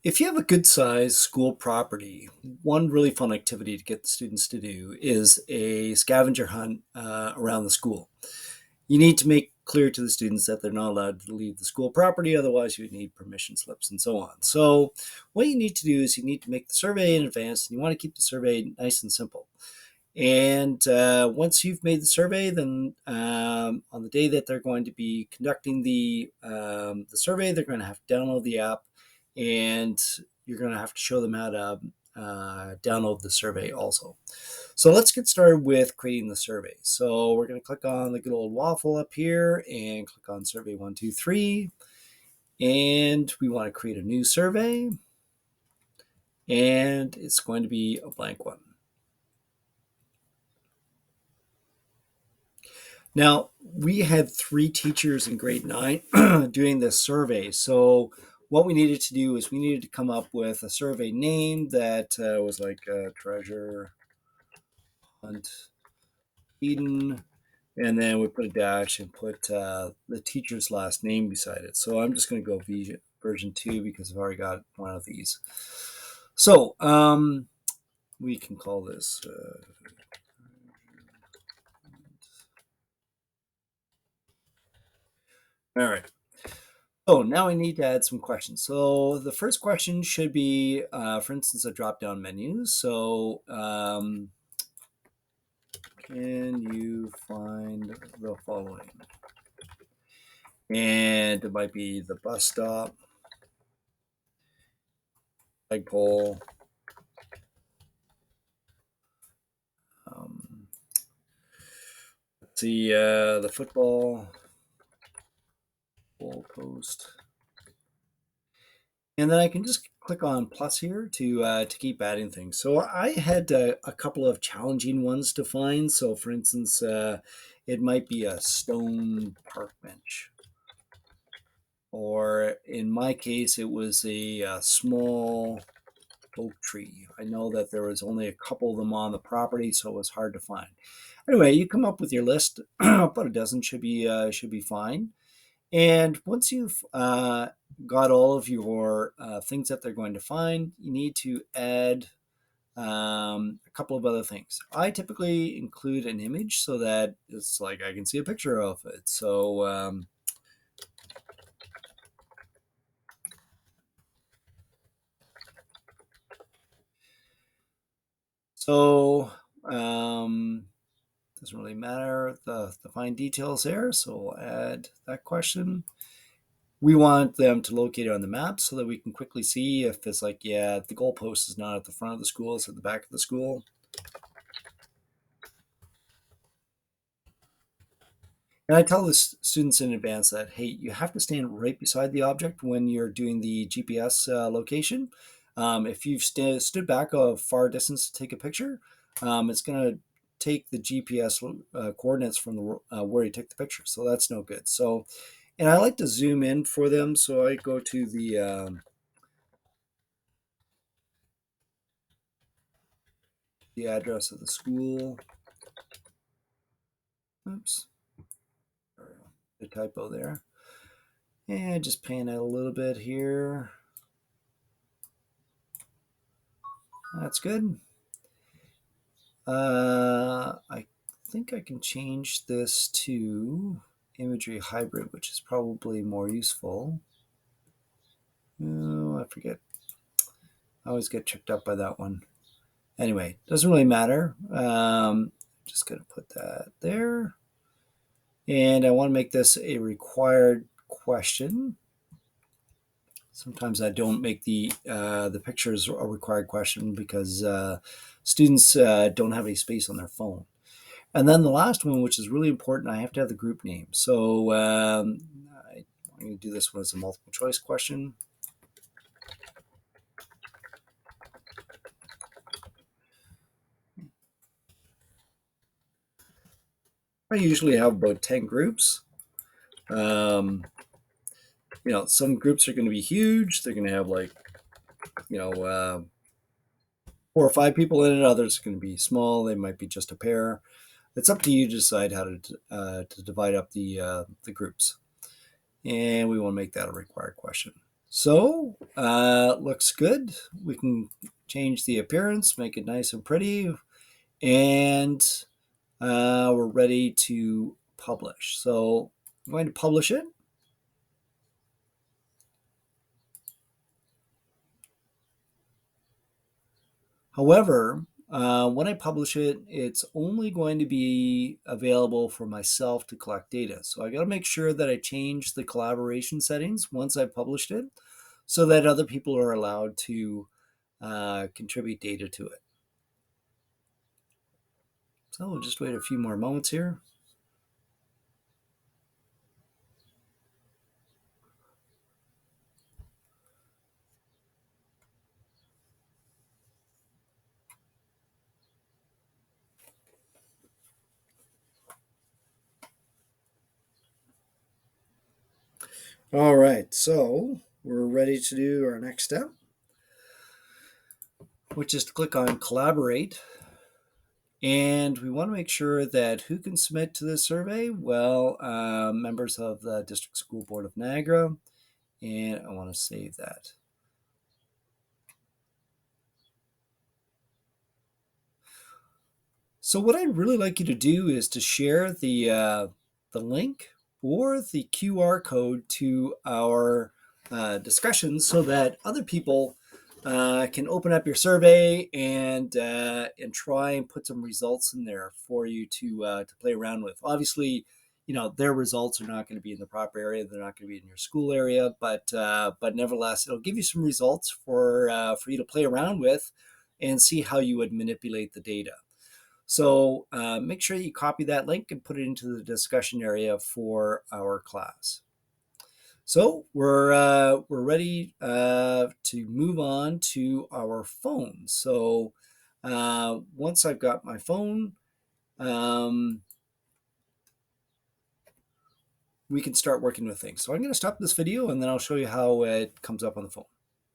If you have a good sized school property, one really fun activity to get the students to do is a scavenger hunt around the school. You need to make clear to the students that they're not allowed to leave the school property, otherwise, you need permission slips and so on. So, what you need to do is you need to make the survey in advance, and you want to keep the survey nice and simple. And once you've made the survey, then on the day that they're going to be conducting the survey, they're going to have to download the app, and you're going to have to show them how to download the survey also. So let's get started with creating the survey. So we're going to click on the good old waffle up here and click on Survey123, and we want to create a new survey, and it's going to be a blank one. Now, we had 3 teachers in grade 9 doing this survey. So what we needed to do is we needed to come up with a survey name that was like Treasure Hunt Eden. And then we put a dash and put the teacher's last name beside it. So I'm just going to go version 2 because I've already got one of these. So we can call this all right. So now we need to add some questions. So the first question should be, for instance, a drop-down menu. So can you find the following? And it might be the bus stop, flagpole, let's see, the football, goal post. And then I can just click on plus here to keep adding things. So I had a couple of challenging ones to find. So for instance, it might be a stone park bench. Or in my case, it was a small oak tree. I know that there was only a couple of them on the property, so it was hard to find. Anyway, you come up with your list. About a dozen should be fine. And once you've got all of your things that they're going to find, you need to add a couple of other things. I typically include an image so that it's like I can see a picture of it. So doesn't really matter the fine details there. So we'll add that question. We want them to locate it on the map so that we can quickly see if it's like, yeah, the goalpost is not at the front of the school, it's at the back of the school. And I tell the students in advance that, hey, you have to stand right beside the object when you're doing the GPS location. If you've stood back a far distance to take a picture, it's going to take the GPS coordinates from the where you took the picture. So that's no good. So, and I like to zoom in for them. So I go to the address of the school. Oops, a typo there. And just pan out a little bit here. That's good. I think I can change this to imagery hybrid, which is probably more useful. Oh, I forget. I always get tripped up by that one. Anyway, doesn't really matter. Just going to put that there. And I want to make this a required question. Sometimes I don't make the pictures a required question because students don't have any space on their phone. And then the last one, which is really important, I have to have the group name. So I'm going to do this one as a multiple choice question. I usually have about 10 groups. Some groups are going to be huge. They're going to have like, 4 or 5 people in it. Others are going to be small. They might be just a pair. It's up to you to decide how to divide up the groups. And we want to make that a required question. So, looks good. We can change the appearance, make it nice and pretty, and we're ready to publish. So I'm going to publish it. However, when I publish it, it's only going to be available for myself to collect data. So I got to make sure that I change the collaboration settings once I've published it so that other people are allowed to contribute data to it. So we'll just wait a few more moments here. All right, so we're ready to do our next step, which is to click on Collaborate. And we want to make sure that who can submit to this survey? Well, members of the District School Board of Niagara, and I want to save that. So what I'd really like you to do is to share the link or the QR code to our discussion so that other people can open up your survey and try and put some results in there for you to play around with. Obviously, you know their results are not going to be in the proper area; they're not going to be in your school area, but nevertheless, it'll give you some results for you to play around with and see how you would manipulate the data. So make sure you copy that link and put it into the discussion area for our class. So we're ready to move on to our phone. So once I've got my phone, we can start working with things. So I'm going to stop this video and then I'll show you how it comes up on the phone.